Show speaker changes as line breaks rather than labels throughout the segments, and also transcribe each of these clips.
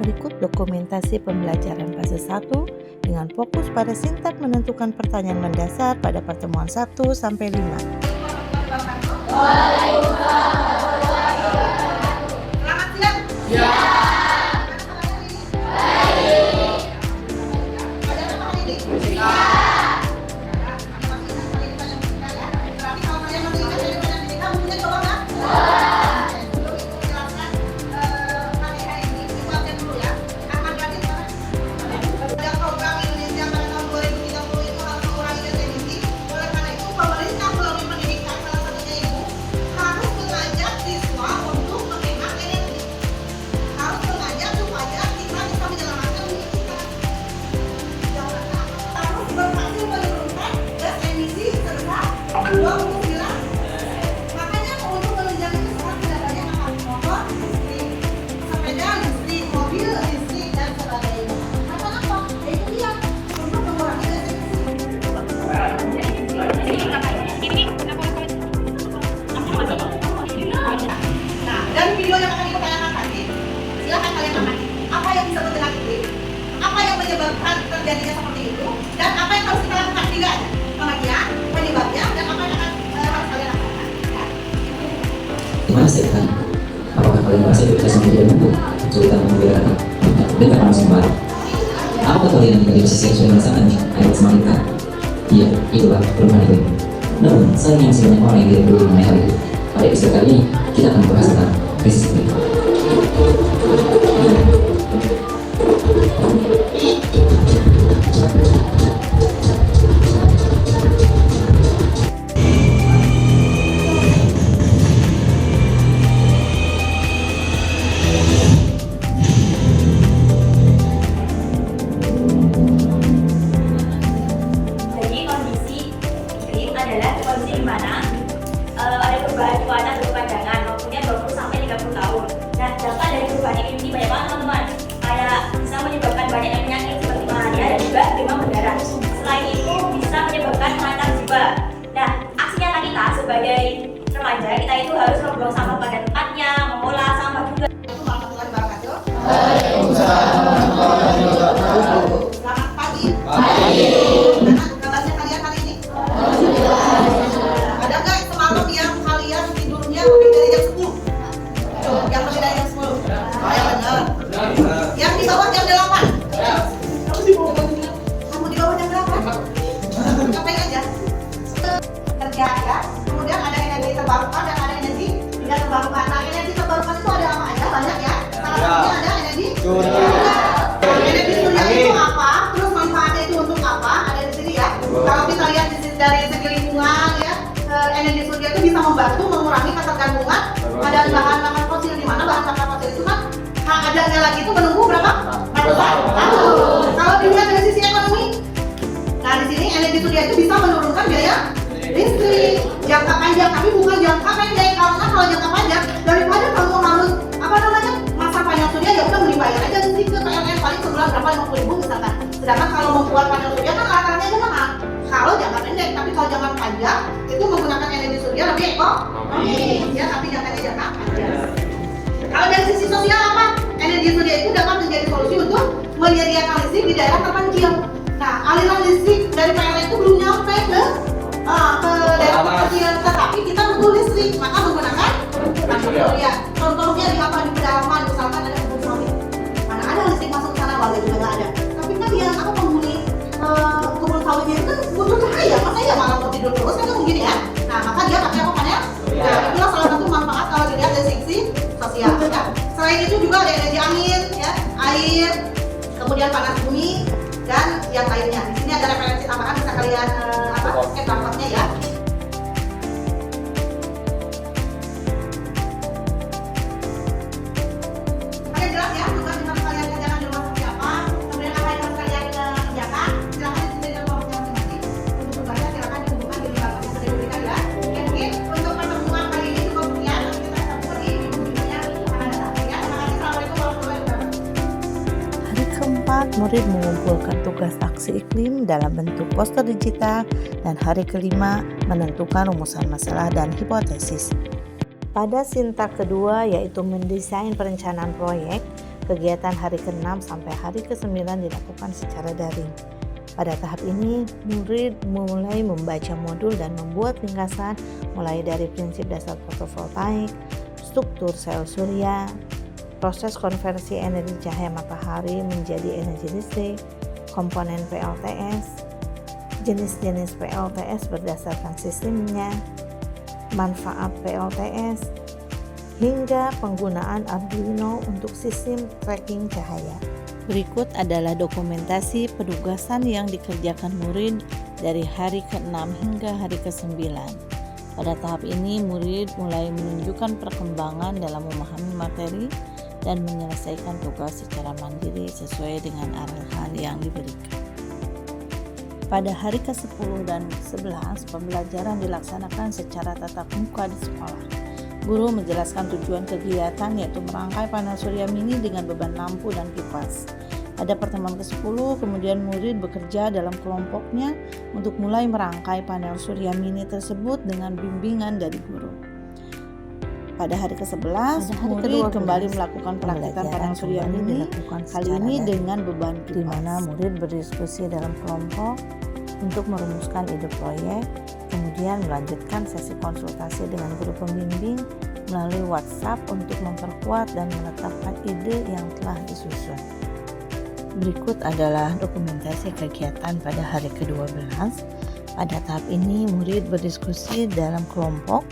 Berikut dokumentasi pembelajaran fase 1 dengan fokus pada sintak menentukan pertanyaan mendasar pada pertemuan 1 sampai 5.
Selamat siang. Ya. Makanya untuk menunjang itu sangat tidak banyak apa motor listrik, sepeda listrik, mobil listrik dan sebagainya. Kenapa? Itu dia untuk mengurangi Nah, dan video yang akan dipertanyakan tadi, silakan kalian amati. Apa yang disebut dengan iklim? Apa yang menyebabkan terjadinya seperti itu? Dan apa yang harus kita lakukan? Tiga aja. Pengertian, penyebabnya, dan apa yang harus kalian lakukan.
Gimana sih kan? Apakah kalian merasa itu bisa menjadi mampu kesulitan memberikan dengan kamu sembari? Apakah kalian yang dari sisi yang sudah merasakan air semakin kan? Iya, itulah perubahan itu. Namun, sayangnya masih banyak orang yang tidak peduli mengenai hal itu. Pada episode kali ini, kita akan membahas tentang krisis iklim.
Adalah kondisi di mana ada perubahan cuaca berkepanjangan, waktunya 20 sampai 30 tahun. Nah, dampak dari perubahan iklim ini banyak banget teman-teman. Kayak bisa menyebabkan banyak penyakit seperti malaria dan juga demam berdarah. Selain itu bisa menyebabkan mengancam jiwa. Nah, aksi nyata kita sebagai remaja, kita itu harus membuang sampah pada tempatnya, mengolah sampah juga.
Selamat pagi. Kabarnya kalian hari ini? Ada nggak semalam yang kalian tidurnya lebih dari jam 10? Yang lebih dari jam 10? Yang benar. Yang di bawah jam 8? Kamu di bawah jam 8? Ngapain aja? Kerja ya. Kemudian ada energi terbarukan dan ada energi tidak terbarukan. Nah, energi terbarukan itu ada apa aja? Banyak ya. Salah satunya ada energi surya. Energi surya itu apa? Terus manfaatnya itu untuk apa? Ada di sini ya. Kalau kita lihat dari segi lingkungan ya, energi surya itu bisa membantu mengurangi ketergantungan pada bahan-bahan fosil, di mana bahan bakar fosil itu kan adanya lagi itu menunggu berapa ratusan tahun. Kalau dilihat dari sisi ekonomi, nah di sini energi surya itu bisa menurunkan biaya listrik jangka panjang, tapi bukan jangka pendek. Karena kalau jangka panjang, daripada kamu harus masa panjang surya, ya udah beli bayar aja listrik ke PLN paling sebulan berapa 50.000 misalkan. Sedangkan kalau membuat panel surya kan rata-ratanya aja mahal. Kalau jangka pendek, tapi kalau jangka panjang itu menggunakan energi surya lebih ekonomis ya, tapi jangkanya jangka panjang. Kalau dari sisi sosial apa? Energi surya itu dapat menjadi solusi untuk menyediakan listrik di daerah terpencil. Nah, aliran listrik dari PLN itu belum nyampe ke daerah terpencil, tetapi kita butuh listrik, maka menggunakan panel surya. Contohnya di apa, di pedalaman misalkan ada kebun sawit. Mana ada listrik masuk ke sana, warga juga nggak ada. Tapi kan dia penghuni kebun sawitnya itu butuh cahaya, masa ya malah mau tidur terus kan mungkin ya. Nah, maka dia pakai apa panel? Nah, itulah salah satu manfaat kalau dilihat dari sisi sosial ya. Selain itu juga ada energi angin ya, air, kemudian panas bumi dan yang lainnya. Di sini ada referensi tambahan, bisa kalian sketch dampaknya ya. Oke, jelas ya tugas yang harus kalian kerjakan di rumah seperti apa, kemudian apa yang harus kalian kerjakan. Silakan di sini dalam kelompoknya masing-masing. Untuk tugasnya silakan dihubungkan di lembaga yang sudah diberikan ya. Oke, mungkin untuk pertemuan kali ini cukup sekian. Nanti kita sambung lagi di videonya akan datang ya. Terima kasih. Assalamualaikum warahmatullahi wabarakatuh.
Hari keempat, murid mengumpulkan tugas aksi iklim dalam bentuk poster digital, dan hari kelima menentukan rumusan masalah dan hipotesis. Pada sintak kedua, yaitu mendesain perencanaan proyek, Kegiatan hari ke-6 sampai hari ke-9 dilakukan secara daring. Pada tahap ini, murid mulai membaca modul dan membuat ringkasan mulai dari prinsip dasar fotovoltaik, struktur sel surya, proses konversi energi cahaya matahari menjadi energi listrik, komponen PLTS, jenis-jenis PLTS berdasarkan sistemnya, manfaat PLTS, hingga penggunaan Arduino untuk sistem tracking cahaya. Berikut adalah dokumentasi penugasan yang dikerjakan murid dari hari ke-6 hingga hari ke-9. Pada tahap ini, murid mulai menunjukkan perkembangan dalam memahami materi dan menyelesaikan tugas secara mandiri sesuai dengan arahan yang diberikan. Pada hari ke-10 dan 11, pembelajaran dilaksanakan secara tatap muka di sekolah. Guru menjelaskan tujuan kegiatan yaitu merangkai panel surya mini dengan beban lampu dan kipas. Pada pertemuan ke-10, kemudian murid bekerja dalam kelompoknya untuk mulai merangkai panel surya mini tersebut dengan bimbingan dari guru. Pada hari ke-11, murid kembali melakukan perakitan panel surya mini, kali ini dengan beban kipas. Di mana murid berdiskusi dalam kelompok untuk merumuskan ide proyek, kemudian melanjutkan sesi konsultasi dengan guru pembimbing melalui WhatsApp untuk memperkuat dan menetapkan ide yang telah disusun. Berikut adalah dokumentasi kegiatan pada hari ke-12. Pada tahap ini, murid berdiskusi dalam kelompok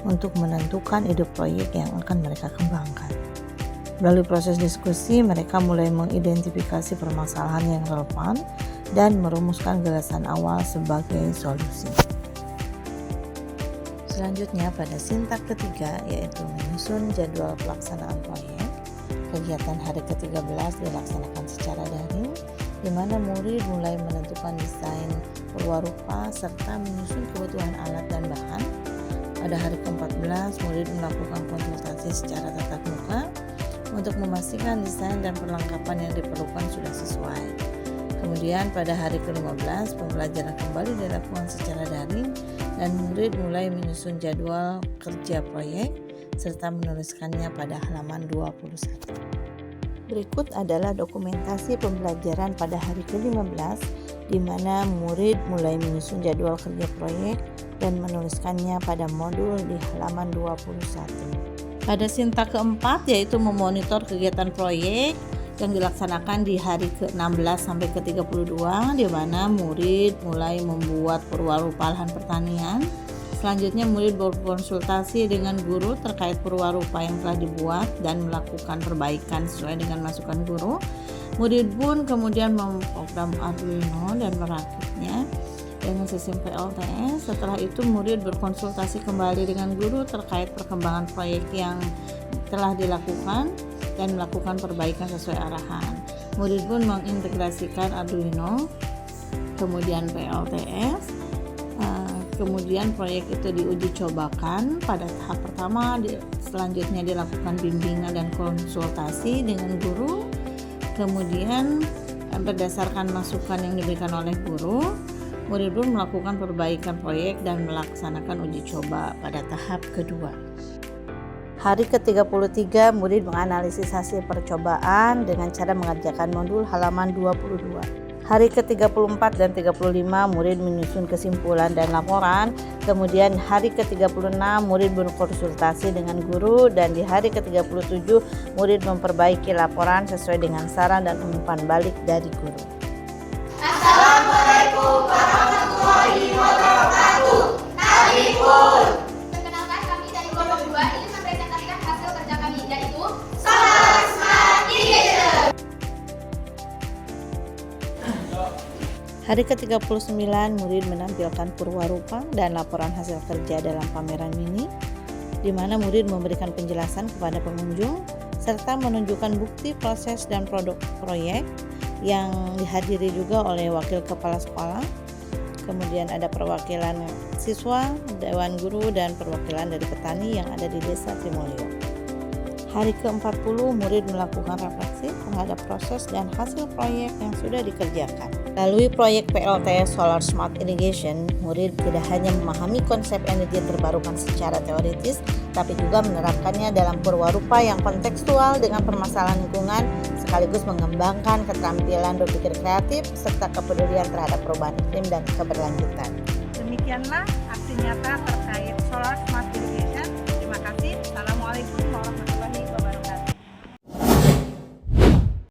untuk menentukan ide proyek yang akan mereka kembangkan. Melalui proses diskusi, mereka mulai mengidentifikasi permasalahan yang relevan dan merumuskan gagasan awal sebagai solusi. Selanjutnya pada sintak ketiga, yaitu menyusun jadwal pelaksanaan proyek. Kegiatan hari ke-13 dilaksanakan secara daring, di mana murid mulai menentukan desain perwarupa serta menyusun kebutuhan alat dan bahan. Pada hari ke-14, murid melakukan konsultasi secara tatap muka untuk memastikan desain dan perlengkapan yang diperlukan sudah sesuai. Kemudian pada hari ke-15, pembelajaran kembali dilakukan secara daring dan murid mulai menyusun jadwal kerja proyek serta menuliskannya pada halaman 21. Berikut adalah dokumentasi pembelajaran pada hari ke-15 di mana murid mulai menyusun jadwal kerja proyek dan menuliskannya pada modul di halaman 21. Pada sintak keempat, yaitu memonitor kegiatan proyek yang dilaksanakan di hari ke-16 sampai ke-32, di mana murid mulai membuat perwarupa lahan pertanian. Selanjutnya murid berkonsultasi dengan guru terkait perwarupa yang telah dibuat dan melakukan perbaikan sesuai dengan masukan guru. Murid pun kemudian memprogram Arduino dan merakitnya dengan sistem PLTS. Setelah itu murid berkonsultasi kembali dengan guru terkait perkembangan proyek yang telah dilakukan dan melakukan perbaikan sesuai arahan. Murid pun mengintegrasikan Arduino, kemudian PLTS, kemudian proyek itu diuji cobakan pada tahap pertama. Selanjutnya dilakukan bimbingan dan konsultasi dengan guru. Kemudian berdasarkan masukan yang diberikan oleh guru, murid pun melakukan perbaikan proyek dan melaksanakan uji coba pada tahap kedua. Hari ke-33, murid menganalisis hasil percobaan dengan cara mengerjakan modul halaman 22. Hari ke-34 dan 35, murid menyusun kesimpulan dan laporan. Kemudian hari ke-36, murid berkonsultasi dengan guru, dan di hari ke-37, murid memperbaiki laporan sesuai dengan saran dan umpan balik dari guru.
Assalamualaikum warahmatullahi wabarakatuh. Tariful. Perkenalkan, kami dari kelompok 2 ingin mempresentasikan hasil kerja kami, yaitu Solar Smart Irrigation.
Hari ke-39, murid menampilkan perwarupa dan laporan hasil kerja dalam pameran mini, di mana murid memberikan penjelasan kepada pengunjung serta menunjukkan bukti proses dan produk proyek yang dihadiri juga oleh wakil kepala sekolah. Kemudian ada perwakilan siswa, dewan guru, dan perwakilan dari petani yang ada di Desa Trimulyo. Hari ke-40, murid melakukan refleksi terhadap proses dan hasil proyek yang sudah dikerjakan. Melalui proyek PLTS Solar Smart Irrigation, murid tidak hanya memahami konsep energi terbarukan secara teoritis, tapi juga menerapkannya dalam perwarupa yang kontekstual dengan permasalahan lingkungan, sekaligus mengembangkan keterampilan berpikir kreatif serta kepedulian terhadap perubahan iklim dan keberlanjutan.
Demikianlah aksi nyata terkait solar